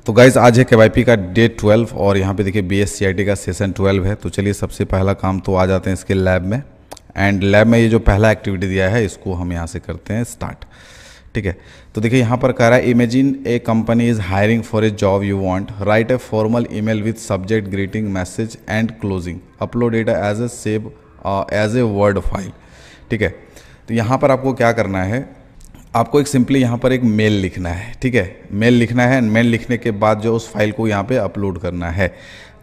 तो गाइज़ आज है KYP का डे 12 और यहाँ पे देखिए BSCIT का सेशन 12 है। तो चलिए सबसे पहला काम तो आ जाते हैं इसके लैब में। एंड लैब में ये जो पहला एक्टिविटी दिया है इसको हम यहाँ से करते हैं स्टार्ट। ठीक है, तो देखिए यहाँ पर कह रहा है imagine a company is hiring for a job you want, write a formal email with subject greeting message and closing, upload it as a save as a word file. ठीक है, तो यहाँ पर आपको क्या करना है, आपको एक सिंपली यहाँ पर एक मेल लिखना है। ठीक है, मेल लिखना है। मेल लिखने के बाद जो उस फाइल को यहाँ पे अपलोड करना है।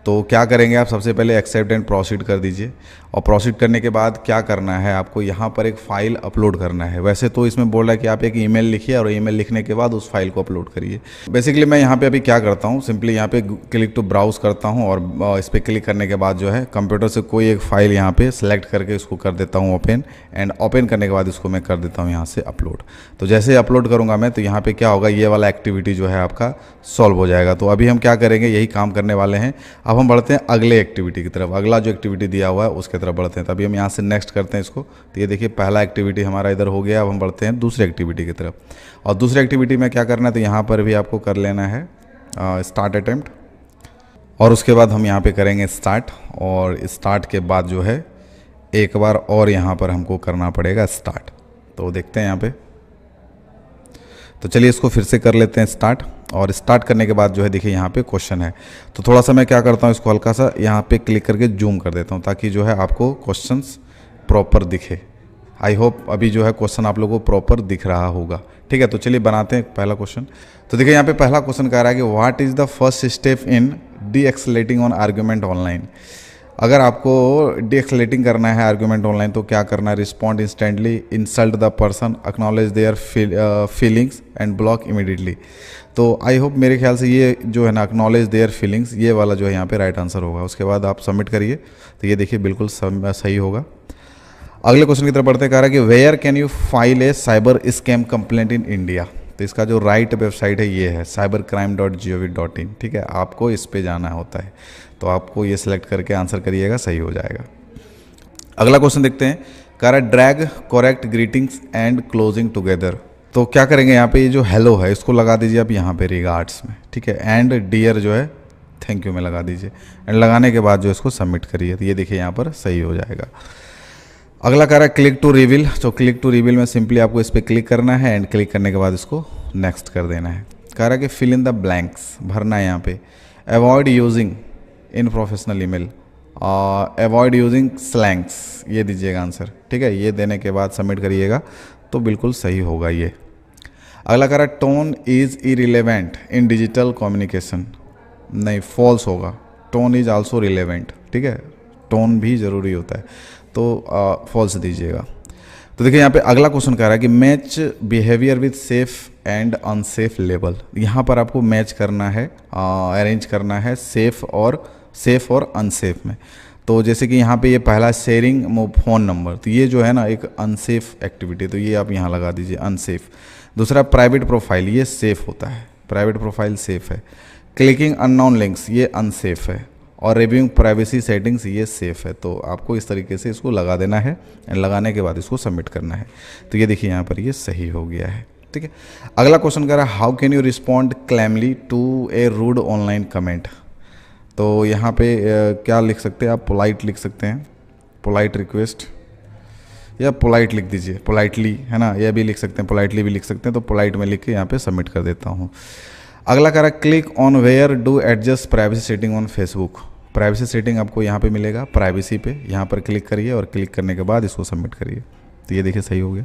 तो क्या करेंगे आप, सबसे पहले एक्सेप्ट एंड प्रोसीड कर दीजिए और प्रोसीड करने के बाद क्या करना है, आपको यहाँ पर एक फ़ाइल अपलोड करना है। वैसे तो इसमें बोल रहा है कि आप एक ईमेल लिखिए और ईमेल लिखने के बाद उस फाइल को अपलोड करिए। बेसिकली मैं यहाँ पे अभी क्या करता हूँ, सिंपली यहाँ पे क्लिक टू ब्राउज करता हूँ और इस पर क्लिक करने के बाद जो है कंप्यूटर से कोई एक फ़ाइल यहाँ पे सेलेक्ट करके इसको कर देता हूँ ओपन, एंड ओपन करने के बाद इसको मैं कर देता हूँ यहाँ से अपलोड। तो जैसे अपलोड करूँगा मैं तो यहाँ पर क्या होगा, ये वाला एक्टिविटी जो है आपका सॉल्व हो जाएगा। तो अभी हम क्या करेंगे, यही काम करने वाले हैं। अब हम बढ़ते हैं अगले एक्टिविटी की तरफ, अगला जो एक्टिविटी दिया हुआ है उसके तरफ बढ़ते हैं। तभी हम यहाँ से नेक्स्ट करते हैं इसको। तो ये देखिए पहला एक्टिविटी हमारा इधर हो गया। अब हम बढ़ते हैं दूसरी एक्टिविटी की तरफ। और दूसरी एक्टिविटी में क्या करना है, तो यहाँ पर भी आपको कर लेना है स्टार्ट अटेम्प्ट, और उसके बाद हम यहाँ पे करेंगे स्टार्ट, और स्टार्ट के बाद जो है एक बार और यहाँ पर हमको करना पड़ेगा स्टार्ट। तो देखते हैं यहाँ पे, तो चलिए इसको फिर से कर लेते हैं स्टार्ट। और स्टार्ट करने के बाद जो है देखिए यहाँ पे क्वेश्चन है। तो थोड़ा सा मैं क्या करता हूँ, इसको हल्का सा यहाँ पे क्लिक करके जूम कर देता हूँ ताकि जो है आपको क्वेश्चंस प्रॉपर दिखे। आई होप अभी जो है क्वेश्चन आप लोगों को प्रॉपर दिख रहा होगा। ठीक है, तो चलिए बनाते हैं पहला क्वेश्चन। तो देखिए यहाँ पे पहला क्वेश्चन कह रहा है कि what is the first step in de-escalating on argument online. अगर आपको डीएक्सेलेटिंग करना है आर्गूमेंट ऑनलाइन तो क्या करना है, respond instantly, insult the person, acknowledge their feelings and block immediately. तो आई होप मेरे ख्याल से ये जो है ना एक्नॉलेज देयर फीलिंग्स, ये वाला जो है यहाँ पे राइट आंसर होगा। उसके बाद आप सबमिट करिए तो ये देखिए बिल्कुल सही होगा। अगले क्वेश्चन की तरफ बढ़ते कह रहा है कि where can you file a cyber scam complaint in India. तो इसका जो राइट वेबसाइट है ये है cybercrime.gov.in। ठीक है, आपको इस पे जाना होता है, तो आपको ये सिलेक्ट करके आंसर करिएगा, सही हो जाएगा। अगला क्वेश्चन देखते हैं, कह रहा है drag correct greetings and closing together. तो क्या करेंगे, यहाँ पे ये जो हेलो है इसको लगा दीजिए आप यहाँ पे रिगार्ड्स में। ठीक है, एंड डियर जो है थैंक यू में लगा दीजिए, एंड लगाने के बाद जो इसको सबमिट करिए। तो ये देखिए यहाँ पर सही हो जाएगा। अगला कह रहा है क्लिक टू रिवील। तो क्लिक टू रिवील में सिंपली आपको इस पर क्लिक करना है एंड क्लिक करने के बाद इसको नेक्स्ट कर देना है। कह रहा है कि फिल इन द ब्लैंक्स, भरना है यहाँ पे। Avoid using in professional email, avoid using slangs, ये दीजिएगा आंसर। ठीक है, ये देने के बाद सबमिट करिएगा तो बिल्कुल सही होगा ये। अगला कह रहा है tone is irrelevant in digital communication. नहीं, फॉल्स होगा, टोन इज़ आल्सो रिलेवेंट। ठीक है, टोन भी ज़रूरी होता है, तो फॉल्स दीजिएगा। तो देखिए यहाँ पे अगला क्वेश्चन कह रहा है कि match behaviour with safe and unsafe label. यहाँ पर आपको मैच करना है, अरेंज करना है सेफ और अनसेफ में। तो जैसे कि यहाँ पे ये पहला शेयरिंग फ़ोन नंबर, तो ये जो है ना एक अनसेफ एक्टिविटी, तो ये आप यहाँ लगा दीजिए अनसेफ। दूसरा प्राइवेट प्रोफाइल, ये सेफ़ होता है, प्राइवेट प्रोफाइल सेफ़ है। क्लिकिंग अननोन लिंक्स, ये अनसेफ है। और रिव्यूइंग प्राइवेसी सेटिंग्स, ये सेफ़ है। तो आपको इस तरीके से इसको लगा देना है एंड लगाने के बाद इसको सबमिट करना है। तो ये देखिए यहाँ पर ये सही हो गया है। ठीक है, अगला क्वेश्चन कह रहा है how can you respond calmly to a rude online comment. तो यहाँ पे क्या लिख सकते हैं आप, पोलाइट लिख सकते हैं, पोलाइट रिक्वेस्ट, या पोलाइट लिख दीजिए, पोलाइटली है ना, यह भी लिख सकते हैं, पोलाइटली भी लिख सकते हैं। तो पोलाइट में लिख के यहाँ पे सबमिट कर देता हूँ। अगला कह रहा है click on where do adjust privacy setting on Facebook. Privacy setting आपको यहाँ पे मिलेगा, प्राइवेसी पे यहाँ पर क्लिक करिए और क्लिक करने के बाद इसको सबमिट करिए। तो ये देखिए सही हो गया।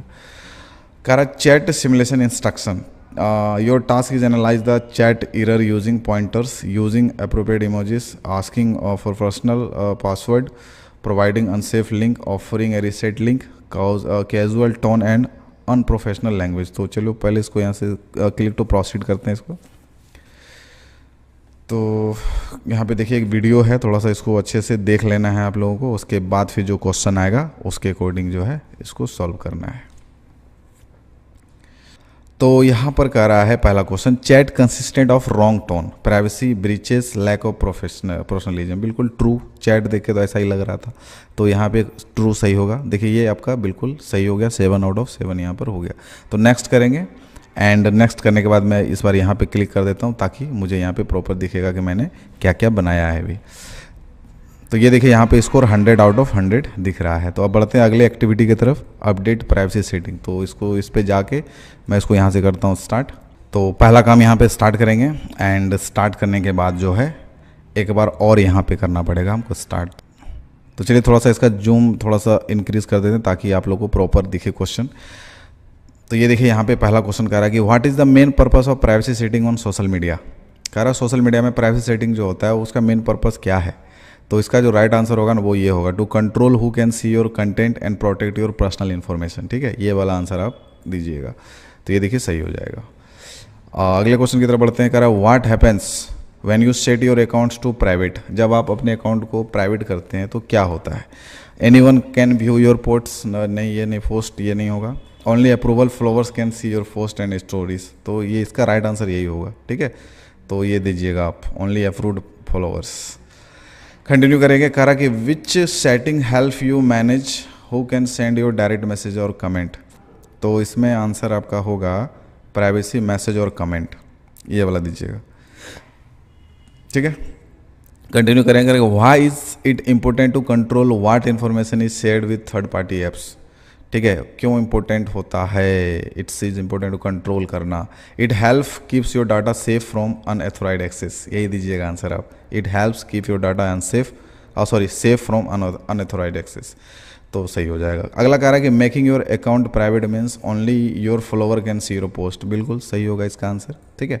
कह रहा है chat simulation instruction, your task is analyse the chat error using pointers, using appropriate emojis, asking for personal password, providing unsafe link, offering A reset link, casual tone and unprofessional language. तो चलो पहले इसको यहाँ से click to proceed करते हैं इसको। तो यहाँ पे देखिए एक वीडियो है, थोड़ा सा इसको अच्छे से देख लेना है आप लोगों को। उसके बाद फिर जो क्वेश्चन आएगा उसके अकॉर्डिंग जो है इसको सॉल्व करना है। तो यहाँ पर कह रहा है पहला question chat consistent of wrong tone, privacy breaches, lack of professionalism. बिल्कुल ट्रू, चैट देख के तो ऐसा ही लग रहा था, तो यहाँ पे ट्रू सही होगा। देखिए ये आपका बिल्कुल सही हो गया, 7 आउट ऑफ 7 यहाँ पर हो गया। तो नेक्स्ट करेंगे एंड नेक्स्ट करने के बाद मैं इस बार यहाँ पे क्लिक कर देता हूँ ताकि मुझे यहाँ पे प्रॉपर दिखेगा कि मैंने क्या क्या बनाया है अभी। तो ये देखिए यहाँ पे स्कोर 100 आउट ऑफ 100 दिख रहा है। तो अब बढ़ते हैं अगले एक्टिविटी की तरफ, अपडेट प्राइवेसी सेटिंग। तो इसको इस पे जाके मैं इसको यहाँ से करता हूँ स्टार्ट। तो पहला काम यहाँ पे स्टार्ट करेंगे एंड स्टार्ट करने के बाद जो है एक बार और यहाँ पे करना पड़ेगा हमको स्टार्ट। तो चलिए थोड़ा सा इसका जूम थोड़ा सा इंक्रीज कर देते हैं ताकि आप लोग को प्रॉपर दिखे क्वेश्चन। तो ये देखिए यहाँ पे पहला क्वेश्चन कह रहा है कि what is the main purpose of privacy setting on social media. कह रहा है सोशल मीडिया में प्राइवेसी सेटिंग जो होता है उसका मेन पर्पस क्या है। तो इसका जो राइट आंसर होगा ना वो ये होगा, to control who can see your content and protect your personal information. ठीक है, ये वाला आंसर आप दीजिएगा। तो ये देखिए सही हो जाएगा। अगले क्वेश्चन की तरफ बढ़ते हैं। कह रहा है what happens when you set your accounts to private. जब आप अपने अकाउंट को प्राइवेट करते हैं तो क्या होता है। Anyone can view your post, नहीं ये नहीं, पोस्ट ये नहीं होगा। Only approval followers can see your post and stories. तो ये इसका राइट आंसर यही होगा। ठीक है, तो ये दीजिएगा आप, ओनली अप्रूव्ड फॉलोअर्स। कंटिन्यू करेंगे। कह रहा कि which setting help you manage who can send your direct message और कमेंट। तो इसमें आंसर आपका होगा प्राइवेसी मैसेज और कमेंट, ये वाला दीजिएगा। ठीक है, कंटिन्यू करेंगे। Why is it important to control what information is shared with third party apps. ठीक है, क्यों इंपॉर्टेंट होता है, it's is important to control करना। It help keeps your data safe from unauthorized access, यही दीजिएगा आंसर आप। It helps keep your data unsafe, safe from unauthorized access, तो सही हो जाएगा। अगला कह रहा है कि making your account private means only your follower can see your post. बिल्कुल सही होगा इसका आंसर। ठीक है,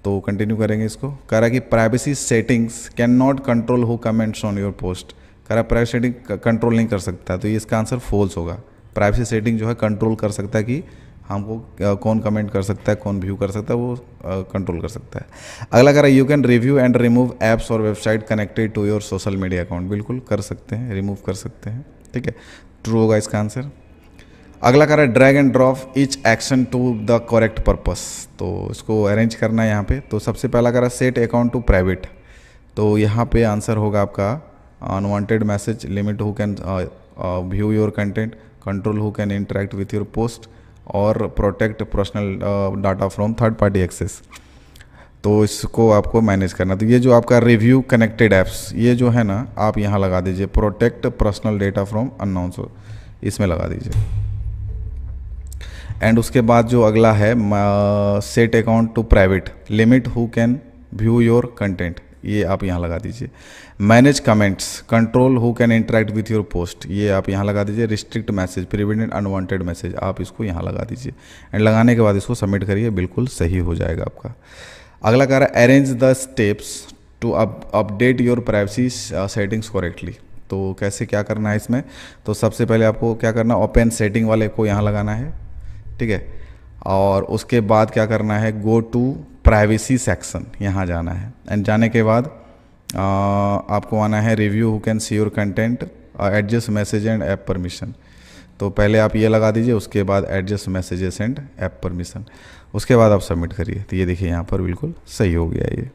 तो कंटिन्यू करेंगे इसको। कह रहा है कि privacy settings can not control who comments on your post. कह रहा है प्राइवेसी सेटिंग कंट्रोल नहीं कर सकता, तो ये इसका आंसर फॉल्स होगा। प्राइवेसी सेटिंग जो है कंट्रोल कर सकता है कि हमको कौन कमेंट कर सकता है, कौन व्यू कर सकता है, वो कंट्रोल कर सकता है। अगला कह रहा है you can review and remove apps और website connected to your social media account. बिल्कुल कर सकते हैं, रिमूव कर सकते हैं। ठीक है, ट्रू होगा इसका आंसर। अगला कह रहा है drag and drop each action to the correct purpose. तो इसको अरेंज करना है यहाँ पे। तो सबसे पहला कह रहा है सेट अकाउंट टू प्राइवेट। तो यहाँ पे आंसर होगा आपका unwanted message, limit who can view your content, control who can interact with your post और protect personal data from third party access. तो इसको आपको मैनेज करना। तो ये जो आपका रिव्यू कनेक्टेड ऐप्स, ये जो है ना आप यहाँ लगा दीजिए protect personal data from unknown source, इसमें लगा दीजिए। एंड उसके बाद जो अगला है set account to private, limit who can view your content, ये आप यहाँ लगा दीजिए। Manage comments, control who can interact with your post, ये आप यहाँ लगा दीजिए। Restrict message, prevent unwanted message, आप इसको यहाँ लगा दीजिए। एंड लगाने के बाद इसको सबमिट करिए, बिल्कुल सही हो जाएगा आपका। अगला कह रहा है arrange the steps to update your privacy settings correctly. तो कैसे क्या करना है इसमें, तो सबसे पहले आपको क्या करना है, ओपन सेटिंग वाले को यहाँ लगाना है। ठीक है, और उसके बाद क्या करना है, गो टू प्राइवेसी सेक्शन, यहाँ जाना है। एंड जाने के बाद आपको आना है review who can see your content, adjust message and app permission. तो पहले आप ये लगा दीजिए, उसके बाद adjust messages and app permission, उसके बाद आप सबमिट करिए। तो ये देखिए यहाँ पर बिल्कुल सही हो गया ये।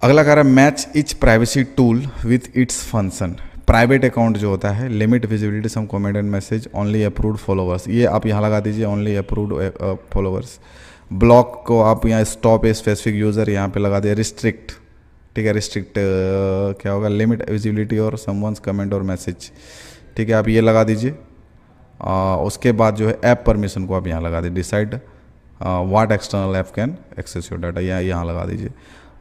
अगला कह रहा है match each privacy tool with its function. Private account जो होता है, limit visibility some comment and message, only approved followers, ये आप यहाँ लगा दीजिए, ओनली अप्रूव्ड फॉलोवर्स। ब्लॉक को आप यहाँ स्टॉप ए स्पेसिफिक यूज़र यहाँ पे लगा दिए। रिस्ट्रिक्ट, ठीक है, रिस्ट्रिक्ट क्या होगा, लिमिट विजिबिलिटी और समवंस कमेंट और मैसेज। ठीक है, आप ये लगा दीजिए। उसके बाद जो है ऐप परमिशन को आप यहाँ लगा दीजिए, decide what external app can access your data, यहाँ लगा दीजिए।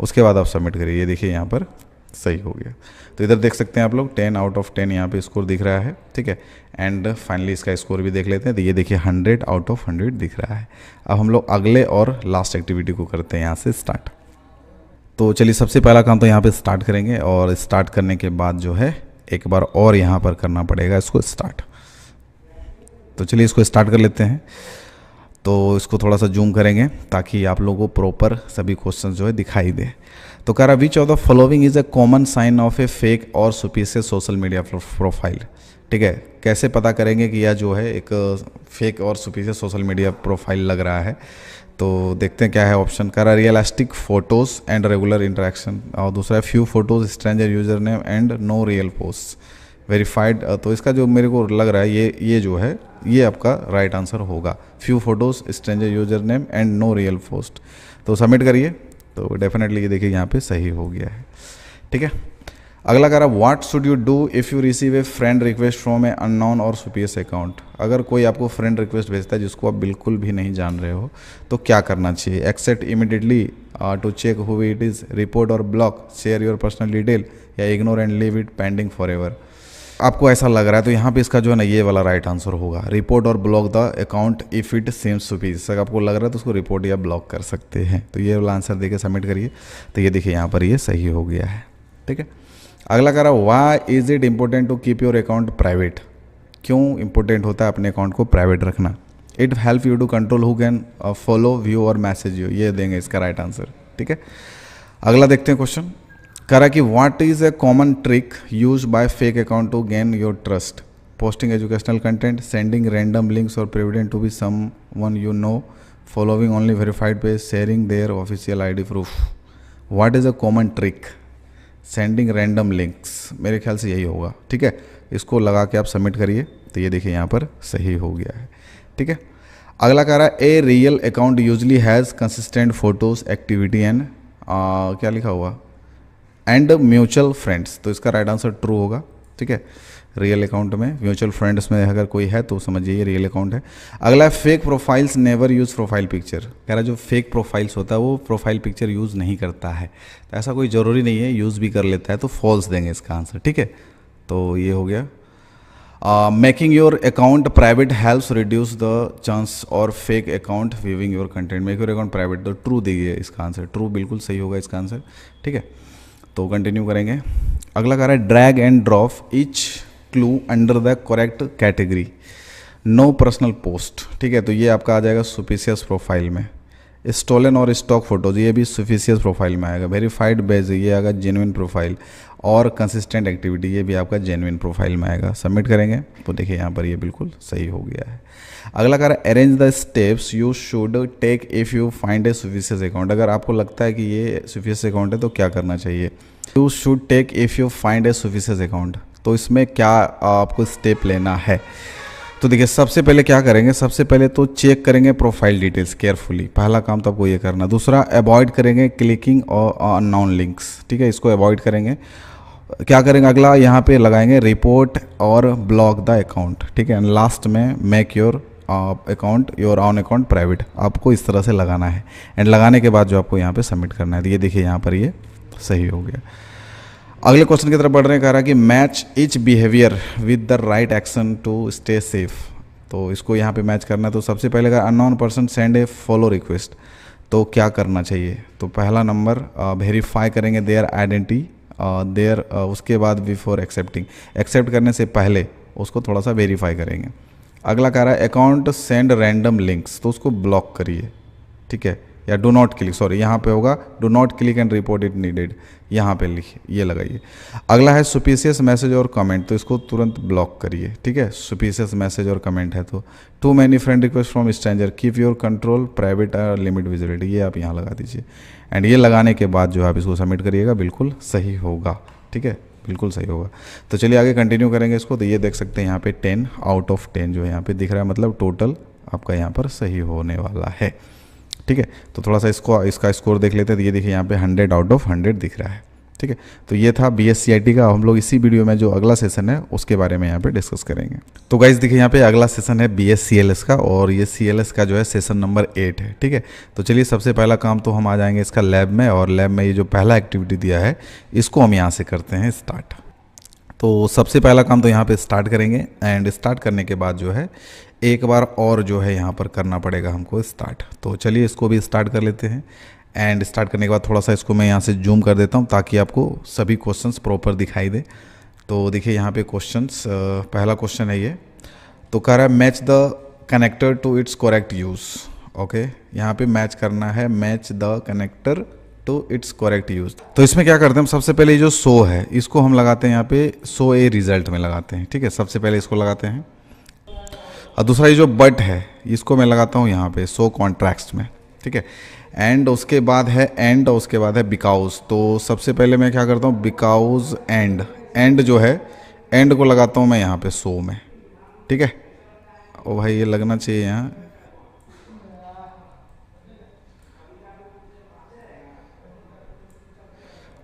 उसके बाद आप सबमिट करिए। ये देखिए यहाँ पर सही हो गया। तो इधर देख सकते हैं आप लोग 10 आउट ऑफ 10 यहाँ पे स्कोर दिख रहा है। ठीक है, एंड फाइनली इसका स्कोर भी देख लेते हैं। तो ये देखिए 100 आउट ऑफ 100 दिख रहा है। अब हम लोग अगले और लास्ट एक्टिविटी को करते हैं यहाँ से स्टार्ट। तो चलिए सबसे पहला काम तो यहाँ पे स्टार्ट करेंगे, और स्टार्ट करने के बाद जो है एक बार और यहाँ पर करना पड़ेगा इसको स्टार्ट। तो चलिए इसको स्टार्ट कर लेते हैं। तो इसको थोड़ा सा जूम करेंगे ताकि आप लोगों को प्रॉपर सभी क्वेश्चन जो है दिखाई दे। तो कह रहा which of the following is a common sign of a fake और सुपीशियस सोशल मीडिया प्रोफाइल। ठीक है, कैसे पता करेंगे कि यह जो है एक फेक और सुपीशियस सोशल मीडिया प्रोफाइल लग रहा है। तो देखते हैं क्या है ऑप्शन। कह रहा realistic photos and regular interaction, और दूसरा है few photos stranger user name and no real post. Verified, तो इसका जो मेरे को लग रहा है ये जो है ये आपका राइट आंसर होगा। Few photos, stranger user name and no real post. तो सबमिट करिए, तो डेफिनेटली ये देखिए यहाँ पे सही हो गया है। ठीक है, अगला कह रहा है what should you do if you receive A friend request from A unknown और सुपीरियर अकाउंट। अगर कोई आपको फ्रेंड रिक्वेस्ट भेजता है जिसको आप बिल्कुल भी नहीं जान रहे हो तो क्या करना चाहिए। Accept immediately, to check who it is, report और block, share your personal detail, या ignore and leave it pending forever. आपको ऐसा लग रहा है तो यहाँ पे इसका जो है ना ये वाला राइट आंसर होगा, रिपोर्ट और block the account if it seems to be. अगर आपको लग रहा है तो उसको रिपोर्ट या ब्लॉक कर सकते हैं। तो ये वाला आंसर देके सबमिट करिए, तो ये देखिए यहाँ पर ये सही हो गया है। ठीक है, अगला कह रहा है why is it important to keep your account private. क्यों इंपॉर्टेंट होता है अपने अकाउंट को प्राइवेट रखना। It help you to control who can follow, view और मैसेज यू। ये देंगे इसका राइट आंसर। ठीक है, अगला देखते हैं क्वेश्चन। कह रहा कि what is a common trick use by fake account to gain your trust. Posting educational content, sending random links और pretending to be someone you know, following only verified page, sharing their official ID proof. What is a common trick, sending random links, मेरे ख्याल से यही होगा। ठीक है, इसको लगा के आप सबमिट करिए, तो ये देखिए यहाँ पर सही हो गया है। ठीक है, अगला कह रहा है a real account usually has consistent photos, activity and क्या लिखा हुआ, एंड म्यूचुअल फ्रेंड्स। तो इसका राइट आंसर ट्रू होगा। ठीक है, रियल अकाउंट में म्यूचुअल फ्रेंड्स में अगर कोई है तो समझिए ये रियल अकाउंट है। अगला fake profiles never use profile picture. कह रहा है जो फेक प्रोफाइल्स होता है वो प्रोफाइल पिक्चर यूज़ नहीं करता है, तो ऐसा कोई ज़रूरी नहीं है, यूज़ भी कर लेता है, तो फॉल्स देंगे इसका आंसर। ठीक है, तो ये हो गया। Making your account private helps reduce the chance और fake account viewing your content. Make your account private, तो ट्रू दिए इसका आंसर, ट्रू बिल्कुल सही होगा इसका आंसर। ठीक है, तो कंटिन्यू करेंगे। अगला कह रहा है drag and drop each clue under the correct category, no personal post. ठीक है, तो ये आपका आ जाएगा सुपिशियस प्रोफाइल में। स्टोलन और स्टॉक फोटोज, ये भी सुफिशियस प्रोफाइल में आएगा। वेरीफाइड बेज, ये आएगा जेन्युइन प्रोफाइल। और कंसिस्टेंट एक्टिविटी, ये भी आपका जेन्युइन प्रोफाइल में आएगा। सबमिट करेंगे, तो देखिए यहाँ पर ये बिल्कुल सही हो गया है। अगला कह रहा है arrange the steps you should take if you find a suspicious account. अगर आपको लगता है कि ये सुफिशियस अकाउंट है तो क्या करना चाहिए। You should take if you find a suspicious account, तो इसमें क्या आपको स्टेप लेना है। तो देखिए सबसे पहले क्या करेंगे, सबसे पहले तो चेक करेंगे प्रोफाइल डिटेल्स केयरफुली, पहला काम तो आपको ये करना। दूसरा अवॉइड करेंगे क्लिकिंग और अननोन लिंक्स। ठीक है, इसको अवॉइड करेंगे। क्या करेंगे अगला, यहाँ पे लगाएंगे रिपोर्ट और ब्लॉक द अकाउंट। ठीक है, लास्ट में make your account your on account private, आपको इस तरह से लगाना है। एंड लगाने के बाद जो आपको यहाँ पे सबमिट करना है, तो ये देखिए यहाँ पर ये सही हो गया। अगले क्वेश्चन की तरफ बढ़ रहे हैं। कह रहा है कि match each behaviour with the right action to stay safe. तो इसको यहाँ पे मैच करना है। तो सबसे पहले अगर अननोन पर्सन सेंड ए फॉलो रिक्वेस्ट, तो क्या करना चाहिए। तो पहला नंबर वेरीफाई करेंगे देयर आइडेंटिटी देयर, उसके बाद बिफोर एक्सेप्टिंग, एक्सेप्ट करने से पहले उसको थोड़ा सा वेरीफाई करेंगे। अगला कह रहा है अकाउंट सेंड रैंडम लिंक्स, तो उसको ब्लॉक करिए। ठीक है, या डू नॉट क्लिक, सॉरी यहाँ पे होगा do not click and report it needed, यहाँ पे लिखिए, ये लगाइए। अगला है सुपीशियस मैसेज और कमेंट, तो इसको तुरंत ब्लॉक करिए। ठीक है, सुपीशियस मैसेज और कमेंट है तो too many friend request from stranger, keep your control private limit visibility, ये आप यहाँ लगा दीजिए। एंड ये लगाने के बाद जो आप इसको सबमिट करिएगा बिल्कुल सही होगा। ठीक है, बिल्कुल सही होगा। तो चलिए आगे कंटिन्यू करेंगे इसको। तो ये देख सकते हैं यहाँ पे 10 आउट ऑफ 10 जो है यहाँ पे दिख रहा है, मतलब टोटल आपका यहाँ पर सही होने वाला है। ठीक है, तो थोड़ा सा इसका स्कोर देख लेते हैं। तो ये देखिए यहाँ पे 100 आउट ऑफ 100 दिख रहा है। ठीक है, तो ये था BSCIT का। हम लोग इसी वीडियो में जो अगला सेशन है उसके बारे में यहाँ पे डिस्कस करेंगे। तो गाइस देखिए यहाँ पे अगला सेशन है BSCLS का, और ये CLS का जो है सेशन नंबर 8 है। ठीक है, तो चलिए सबसे पहला काम तो हम आ जाएंगे इसका लैब में, और लैब में ये जो पहला एक्टिविटी दिया है इसको हम यहाँ से करते हैं स्टार्ट। तो सबसे पहला काम तो यहाँ पे स्टार्ट करेंगे, एंड स्टार्ट करने के बाद जो है एक बार और जो है यहाँ पर करना पड़ेगा हमको स्टार्ट। तो चलिए इसको भी स्टार्ट कर लेते हैं। एंड स्टार्ट करने के बाद थोड़ा सा इसको मैं यहाँ से जूम कर देता हूँ ताकि आपको सभी क्वेश्चंस प्रॉपर दिखाई दे। तो देखिए यहाँ पे क्वेश्चंस, पहला क्वेश्चन है ये। तो कह रहा है match the connector to its correct use. Okay, यहाँ पे मैच करना है, match the connector to its correct use. तो इसमें क्या करते हैं हम, सबसे पहले ये जो सो है इसको हम लगाते हैं यहाँ पे सो ए रिजल्ट में लगाते हैं। ठीक है, सबसे पहले इसको लगाते हैं। और दूसरा ये जो बट है इसको मैं लगाता हूँ यहाँ पे सो कॉन्ट्रैक्ट्स में। ठीक है, एंड उसके बाद है एंड, और उसके बाद है बिकॉज। तो सबसे पहले मैं क्या करता हूँ बिकॉज एंड जो है एंड को लगाता हूँ मैं यहाँ पे सो में, ठीक है। ओ भाई ये लगना चाहिए यहाँ,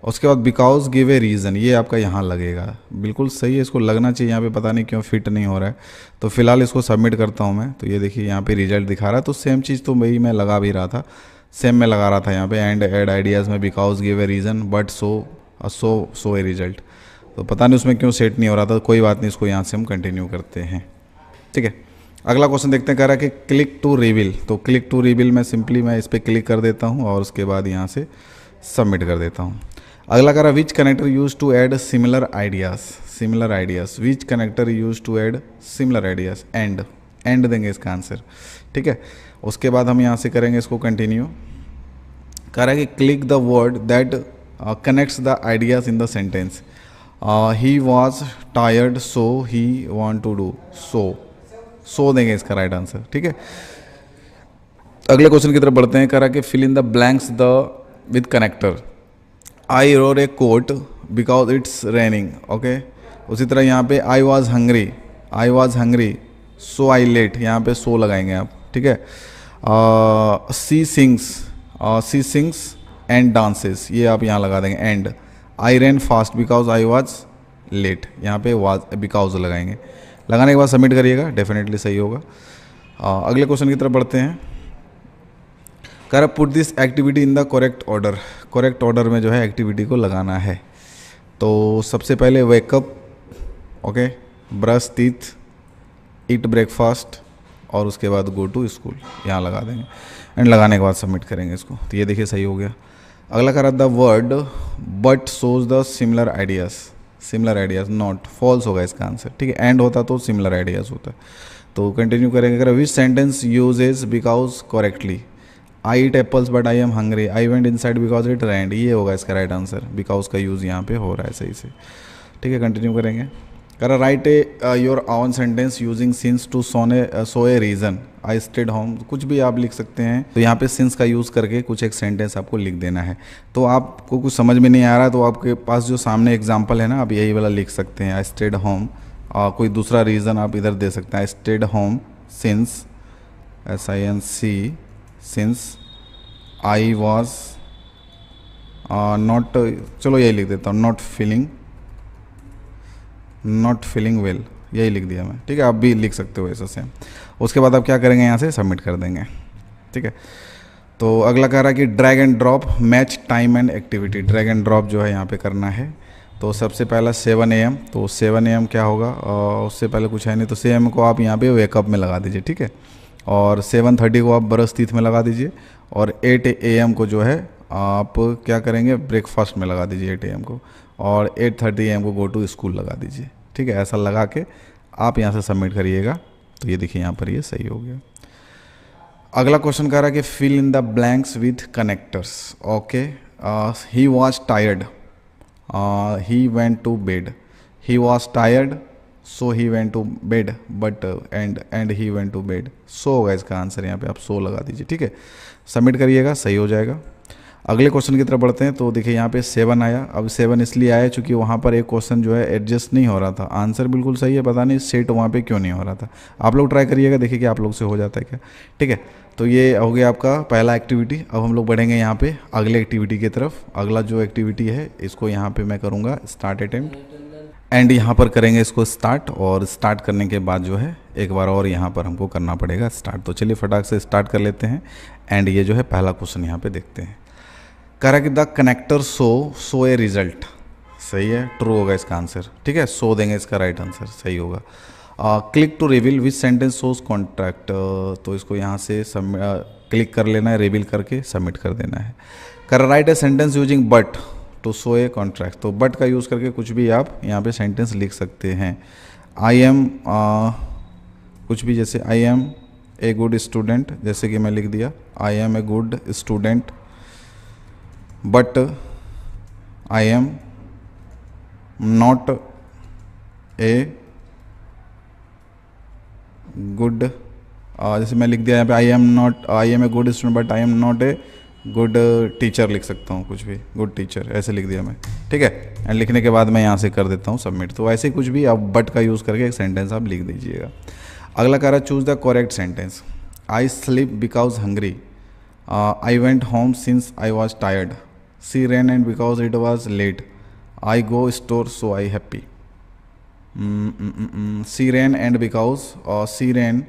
उसके बाद बिकॉज गिव ए रीज़न, ये आपका यहाँ लगेगा, बिल्कुल सही है, इसको लगना चाहिए यहाँ पे, पता नहीं क्यों फिट नहीं हो रहा है। तो फिलहाल इसको सबमिट करता हूँ मैं। तो ये देखिए यहाँ पे रिजल्ट दिखा रहा है, तो सेम चीज़ तो वही मैं लगा भी रहा था, सेम मैं लगा रहा था यहाँ पे एंड ऐड आइडियाज़ में because give a reason but so a result. तो पता नहीं उसमें क्यों सेट नहीं हो रहा था, कोई बात नहीं, इसको यहाँ से हम कंटिन्यू करते हैं, ठीक है। अगला क्वेश्चन देखते हैं, कह रहा है कि क्लिक टू रिवील। तो क्लिक टू रिवील में सिंपली मैं इस पर क्लिक कर देता हूँ और उसके बाद यहाँ से सबमिट कर देता हूँ। अगला कह रहा है which connector use to add similar ideas, which connector use to add similar ideas, and देंगे इसका आंसर, ठीक है। उसके बाद हम यहाँ से करेंगे इसको कंटिन्यू। कह रहा है कि click the word that connects the ideas in the sentence, he was tired so he want to do so देंगे इसका राइट आंसर, ठीक है। अगले क्वेश्चन की तरफ बढ़ते हैं। कह रहा है कि fill in the blanks the with connector, I wore a coat because it's raining, okay. उसी तरह यहाँ पे I was hungry so I late, यहाँ पे सो लगाएंगे आप, ठीक है। सी सिंग्स एंड डांसेस, ये आप यहाँ लगा देंगे and. I ran fast because I was late, यहाँ पे वाज बिकॉज लगाएंगे। लगाने के बाद सबमिट करिएगा, डेफिनेटली सही होगा। अगले क्वेश्चन की तरफ बढ़ते हैं। कह रहा put this activity in the correct order में जो है एक्टिविटी को लगाना है। तो सबसे पहले wake up, okay, brush teeth, eat breakfast और उसके बाद गो टू स्कूल, यहाँ लगा देंगे एंड लगाने के बाद सबमिट करेंगे इसको। तो ये देखिए सही हो गया। अगला कह रहा the word but shows the similar ideas not, false होगा इसका आंसर, ठीक है। एंड होता तो सिमिलर आइडियाज़ होता। तो कंटिन्यू करेंगे। अगर which sentence uses because correctly, I eat apples but I am hungry, I went inside because it rained, ये होगा इसका राइट आंसर, बिकॉज का यूज़ यहाँ पे हो रहा है सही से, ठीक है। कंटिन्यू करेंगे। कह रहा right A your own sentence using since to so a reason, I stayed home, कुछ भी आप लिख सकते हैं। तो यहाँ पे सिंस का यूज़ करके कुछ एक सेंटेंस आपको लिख देना है। तो आपको कुछ समझ में नहीं आ रहा तो आपके पास जो सामने एग्जाम्पल है ना, आप यही वाला लिख सकते हैं, आई स्टेड होम। कोई दूसरा रीज़न आप इधर दे सकते हैं, आई stayed home since SINC since I was not, चलो यही लिख देता हूँ, नॉट फीलिंग वेल, यही लिख दिया मैं, ठीक है। आप भी लिख सकते हो ऐसा सेम। उसके बाद आप क्या करेंगे, यहाँ से सबमिट कर देंगे, ठीक है। तो अगला कह रहा है कि drag and drop match time and activity, drag and drop जो है यहाँ पे करना है। तो सबसे पहला 7 AM, तो 7 AM क्या होगा, उससे पहले कुछ है नहीं, तो 7 AM को आप यहाँ पे वेकअप में लगा दीजिए, ठीक है। और 7:30 को आप ब्रश टीथ में लगा दीजिए और 8 AM को जो है आप क्या करेंगे, ब्रेकफास्ट में लगा दीजिए 8 AM को, और 8:30 AM को गो टू स्कूल लगा दीजिए, ठीक है। ऐसा लगा के आप यहाँ से सबमिट करिएगा। तो ये देखिए यहाँ पर ये सही हो गया। अगला क्वेश्चन कह रहा है कि fill in the blanks with connectors, okay. He was tired, he went to bed, he was tired so he went to bed but and he went to bed, so होगा इसका आंसर, यहाँ पे आप सो लगा दीजिए, ठीक है। सबमिट करिएगा, सही हो जाएगा। अगले क्वेश्चन की तरफ बढ़ते हैं। तो देखिए यहाँ पे 7 आया। अब 7 इसलिए आया क्योंकि वहाँ पर एक क्वेश्चन जो है एडजस्ट नहीं हो रहा था, आंसर बिल्कुल सही है, पता नहीं सेट वहाँ पे क्यों नहीं हो रहा था। आप लोग ट्राई करिएगा, देखिए कि आप लोग से हो जाता है क्या, ठीक है। तो ये हो गया आपका पहला एक्टिविटी। अब हम लोग बढ़ेंगे यहाँ पे अगले एक्टिविटी की तरफ। अगला जो एक्टिविटी है इसको यहाँ पे मैं करूँगा स्टार्ट अटेम्प्ट, एंड यहाँ पर करेंगे इसको स्टार्ट, और स्टार्ट करने के बाद जो है एक बार और यहाँ पर हमको करना पड़ेगा स्टार्ट। तो चलिए फटाक से स्टार्ट कर लेते हैं। एंड ये जो है पहला क्वेश्चन यहाँ पे देखते हैं। कह रहा है कि the connector so a result, सही है, ट्रू होगा इसका आंसर, ठीक है। सो देंगे इसका राइट आंसर, सही होगा। Click to reveal which sentence shows contract, तो इसको यहाँ से क्लिक कर लेना है, रिवील करके सबमिट कर देना है। कर write a sentence using but to show a contract, तो बट का यूज़ करके कुछ भी आप यहाँ पे सेंटेंस लिख सकते हैं। आई एम कुछ भी, जैसे I am a good student, जैसे कि मैं लिख दिया I am a good student but I am not a good, जैसे मैं लिख दिया यहाँ पे I am a good student but I am not a good teacher लिख सकता हूँ, कुछ भी, गुड टीचर ऐसे लिख दिया मैं, ठीक है। एंड लिखने के बाद मैं यहाँ से कर देता हूँ सबमिट। तो ऐसे कुछ भी आप बट का यूज़ करके एक सेंटेंस आप लिख दीजिएगा। अगला कह रहा है choose the correct sentence. I sleep because hungry, I went home since I was tired, see rain and because it was late, I go store so I happy. See rain and because, और see rain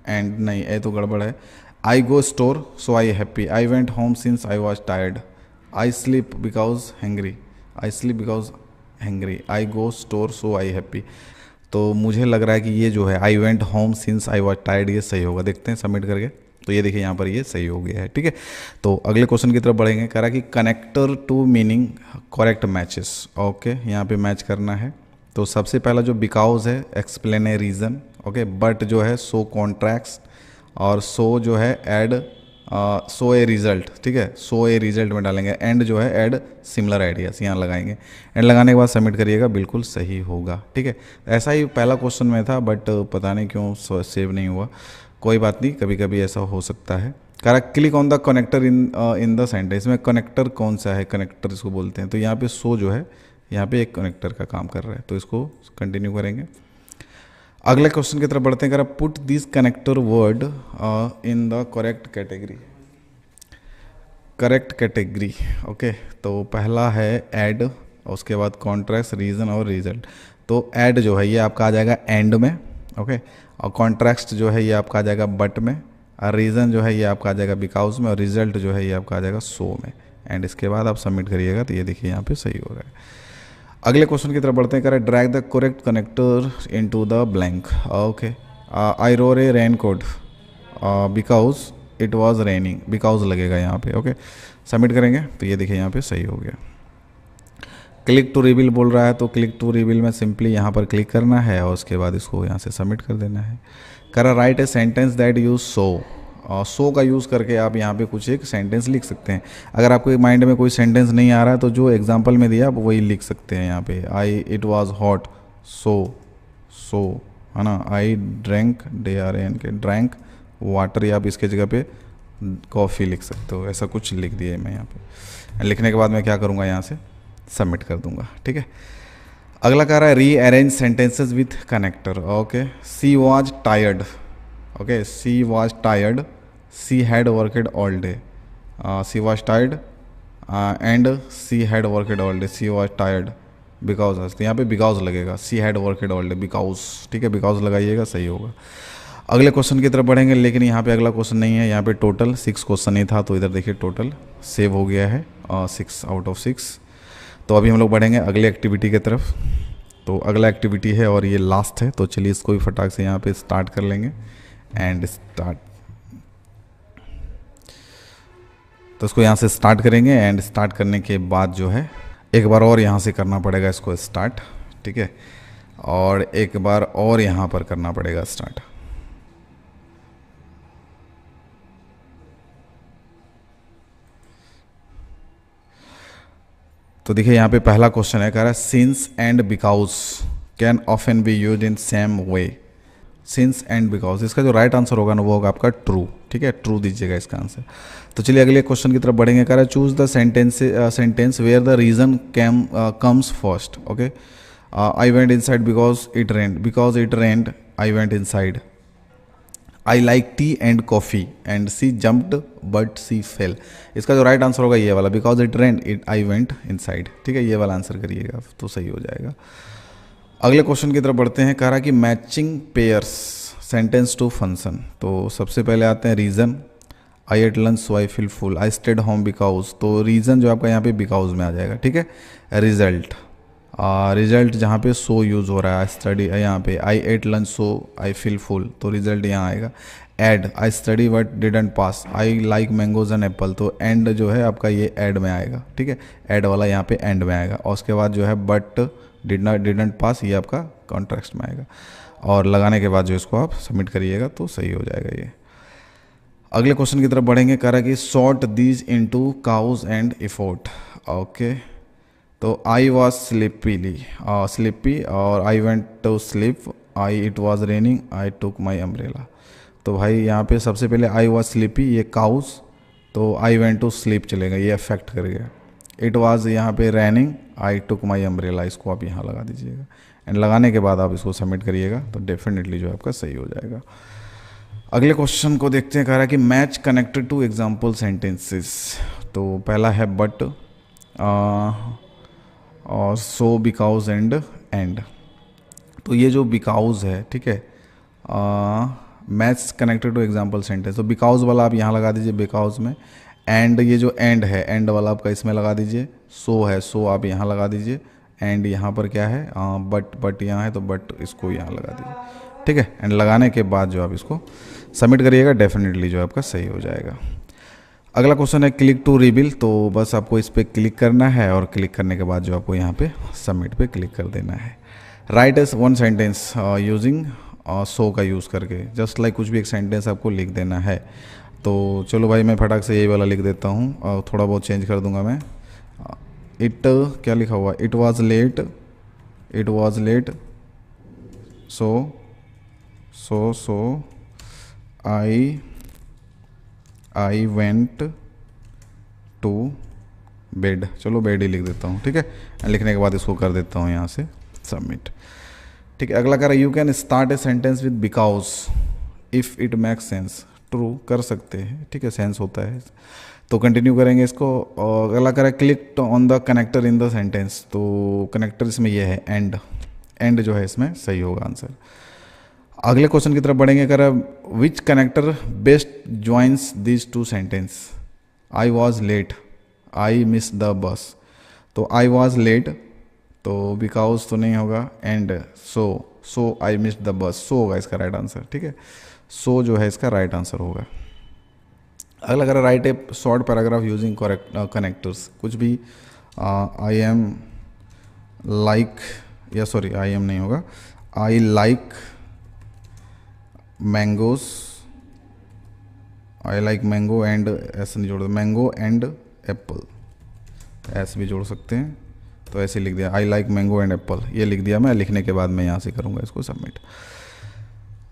and नहीं, ये तो गड़बड़ है। I go store so I happy, I went home since I was tired, I sleep because hungry, I sleep because hungry, I go store so I happy. तो मुझे लग रहा है कि ये जो है आई went home since I was tired, ये सही होगा। देखते हैं सबमिट करके। तो ये देखिए यहाँ पर ये सही हो गया है, ठीक है। तो अगले क्वेश्चन की तरफ बढ़ेंगे। कह रहा है कि connector to meaning correct matches. Okay, यहाँ पे मैच करना है। तो सबसे पहला जो बिकॉज है explain a reason, okay. But जो है सो कॉन्ट्रैक्ट्स, और सो जो है ऐड सो ए रिजल्ट, ठीक है। सो ए रिजल्ट में डालेंगे। एंड जो है ऐड सिमिलर आइडियाज यहाँ लगाएंगे। एंड लगाने के बाद सबमिट करिएगा, बिल्कुल सही होगा, ठीक है। ऐसा ही पहला क्वेश्चन में था, बट पता नहीं क्यों सेव नहीं हुआ। कोई बात नहीं, कभी कभी ऐसा हो सकता है। कह रहा click on the connector in the sentence में कनेक्टर कौन सा है, कनेक्टर इसको बोलते हैं। तो यहाँ पे सो जो है यहाँ पे एक कनेक्टर का काम कर रहा है, तो इसको कंटिन्यू करेंगे। अगले क्वेश्चन की तरफ बढ़ते हैं। कह रहा put this connector word in the correct category. Correct category, okay. तो पहला है ऐड, उसके बाद कॉन्ट्रैक्ट, रीज़न और रिजल्ट। तो ऐड जो है ये आपका आ जाएगा एंड में, ओके। और कॉन्ट्रैक्ट जो है ये आपका आ जाएगा बट में, और रीज़न जो है ये आपका आ जाएगा बिकॉज में, और रिजल्ट जो है ये आपका आ जाएगा सो में। एंड इसके बाद आप सबमिट करिएगा। तो ये देखिए यहाँ पे सही हो रहा है। अगले क्वेश्चन की तरफ बढ़ते हैं। करें drag the correct connector into the blank, okay. I wore a raincoat because it was raining, because लगेगा यहाँ पे, ओके। सबमिट करेंगे। तो ये देखिए यहाँ पे सही हो गया। क्लिक टू रिवील बोल रहा है, तो क्लिक टू रिवील में सिंपली यहाँ पर क्लिक करना है और उसके बाद इसको यहाँ से सबमिट कर देना है। करा write a sentence that use so. So का यूज़ करके आप यहाँ पे कुछ एक सेंटेंस लिख सकते हैं। अगर आपके माइंड में कोई सेंटेंस नहीं आ रहा है तो जो एग्जांपल में दिया आप वही लिख सकते हैं यहाँ पे। आई इट वाज हॉट सो है ना। आई ड्रैंक DRAN के ड्रैंक वाटर, या आप इसके जगह पे कॉफ़ी लिख सकते हो। ऐसा कुछ लिख दिया है मैं यहाँ पे। लिखने के बाद मैं क्या करूँगा, यहाँ से सबमिट कर दूँगा, ठीक है। अगला कह रहा है rearrange sentences with connector, okay. She was tired, okay. She was tired, she had worked all day, she was tired and she had worked all day, she was tired because, तो यहाँ पे because लगेगा, she had worked all day because, ठीक है। Because लगाइएगा, सही होगा। अगले क्वेश्चन की तरफ बढ़ेंगे, लेकिन यहाँ पे अगला क्वेश्चन नहीं है। यहाँ पे टोटल 6 क्वेश्चन ही था, तो इधर देखिए टोटल सेव हो गया है 6 आउट ऑफ 6। तो अभी हम लोग बढ़ेंगे अगले एक्टिविटी की तरफ। तो अगला एक्टिविटी है और ये लास्ट है, तो चलिए इसको भी फटाक से यहाँ पे स्टार्ट कर लेंगे। एंड स्टार्ट, तो इसको यहाँ से स्टार्ट करेंगे। एंड स्टार्ट करने के बाद जो है एक बार और यहाँ से करना पड़ेगा इसको स्टार्ट, ठीक है। और एक बार और यहाँ पर करना पड़ेगा स्टार्ट। तो देखिए यहाँ पे पहला क्वेश्चन है, कह रहा है since and because can often be used in same way. Since and because, इसका जो राइट आंसर होगा ना वो होगा आपका ट्रू, ठीक है। ट्रू दीजिएगा इसका आंसर। तो चलिए अगले क्वेश्चन की तरफ बढ़ेंगे। कह रहा है choose the sentence where the reason comes first, okay. I went inside because it rained I went inside. I like tea and coffee and she jumped but she fell. इसका जो राइट आंसर होगा ये वाला, because it rained I went inside, ठीक है। ये वाला answer करिएगा तो सही हो जाएगा। अगले क्वेश्चन की तरफ बढ़ते हैं। कह रहा कि matching pairs sentence to function. तो सबसे पहले आते हैं reason. I ate lunch so I feel full, I stayed home because, तो रीज़न जो आपका यहाँ पे बिकॉज में आ जाएगा, ठीक है। रिजल्ट, रिजल्ट जहाँ पे सो यूज़ हो रहा है, स्टडी यहाँ पे I ate lunch so I feel full, तो रिजल्ट यहाँ आएगा। एड, I study but didn't pass, I like mangoes and apple, तो एंड जो है आपका ये एड में आएगा, ठीक है। एड वाला यहाँ पे एंड में आएगा। और उसके बाद जो है बट डिडंट पास, ये आपका कॉन्ट्रैक्ट में आएगा। और लगाने के बाद जो इसको आप सबमिट करिएगा तो सही हो जाएगा ये। अगले क्वेश्चन की तरफ बढ़ेंगे। कह रहा है कि sort these into cause and effort, okay. तो आई वॉज स्लीपी और I went to sleep, I it was raining, I took my umbrella. तो भाई यहाँ पे सबसे पहले आई वॉज स्लीपी, ये काउज, तो आई वेंट टू स्लीप चलेगा, ये अफेक्ट कर गया। इट वाज यहाँ पे raining, I took my umbrella, इसको आप यहाँ लगा दीजिएगा एंड लगाने के बाद आप इसको सबमिट करिएगा तो डेफिनेटली जो आपका सही हो जाएगा। अगले क्वेश्चन को देखते हैं। कह रहा है कि match connected to example sentences. तो पहला है बट और सो, बिकॉज एंड। तो ये जो बिकॉज है, ठीक है, match connected to example sentence, तो बिकॉज वाला आप यहाँ लगा दीजिए बिकॉज में, एंड ये जो एंड है एंड वाला आपका इसमें लगा दीजिए, सो है सो आप यहाँ लगा दीजिए, एंड यहाँ पर क्या है बट यहाँ है तो बट इसको यहाँ लगा दीजिए, ठीक है। एंड लगाने के बाद जो आप इसको सबमिट करिएगा डेफिनेटली जो आपका सही हो जाएगा। अगला क्वेश्चन है क्लिक टू रिवील। तो बस आपको इस पर क्लिक करना है और क्लिक करने के बाद जो आपको यहाँ पे सबमिट पे क्लिक कर देना है। Right S one sentence using so का यूज़ करके, जस्ट लाइक कुछ भी एक सेंटेंस आपको लिख देना है। तो चलो भाई मैं फटाक से यही वाला लिख देता हूँ और थोड़ा बहुत चेंज कर दूंगा मैं। इट क्या लिखा हुआ, it was late so I went to bed, चलो बेड ही लिख देता हूँ, ठीक है। लिखने के बाद इसको कर देता हूँ यहाँ से सबमिट, ठीक है। अगला कह रहा है you can start a sentence with because if it makes sense. True कर सकते हैं, ठीक है, सेंस होता है तो कंटिन्यू करेंगे इसको। और अगला कह रहा है click on the connector in the sentence. तो कनेक्टर इसमें ये है एंड जो है इसमें सही होगा आंसर। अगले क्वेश्चन की तरफ बढ़ेंगे। कह रहा है which connector best joins this two sentence. I was late, I miss the bus. तो आई वॉज लेट तो बिकॉज तो नहीं होगा, and so I miss the bus, so होगा इसका राइट आंसर, ठीक है। सो जो है इसका राइट आंसर होगा। अगला कह रहा है राइट ए शॉर्ट पैराग्राफ यूजिंग कनेक्टर्स। कुछ भी आई एम लाइक, या सॉरी आई एम नहीं होगा, I like mangoes, I like mango and, ऐसे नहीं जोड़, मैंगो एंड एप्पल, ऐसे भी जोड़ सकते हैं। तो ऐसे लिख दिया I like mango and Apple, ये लिख दिया मैं। लिखने के बाद मैं यहाँ से करूँगा इसको सबमिट।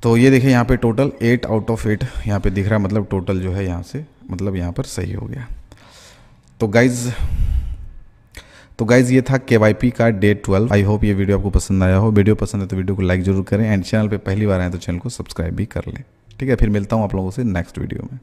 तो ये देखिए यहाँ पे टोटल 8 आउट ऑफ 8 यहाँ पे दिख रहा है, मतलब टोटल जो है यहाँ से मतलब यहाँ पर सही हो गया। तो गाइज़ ये था KYP का डे 12। आई होप ये वीडियो आपको पसंद आया हो। वीडियो पसंद है तो वीडियो को लाइक जरूर करें एंड चैनल पे पहली बार आए तो चैनल को सब्सक्राइब भी कर लें, ठीक है। फिर मिलता हूँ आप लोगों से नेक्स्ट वीडियो में।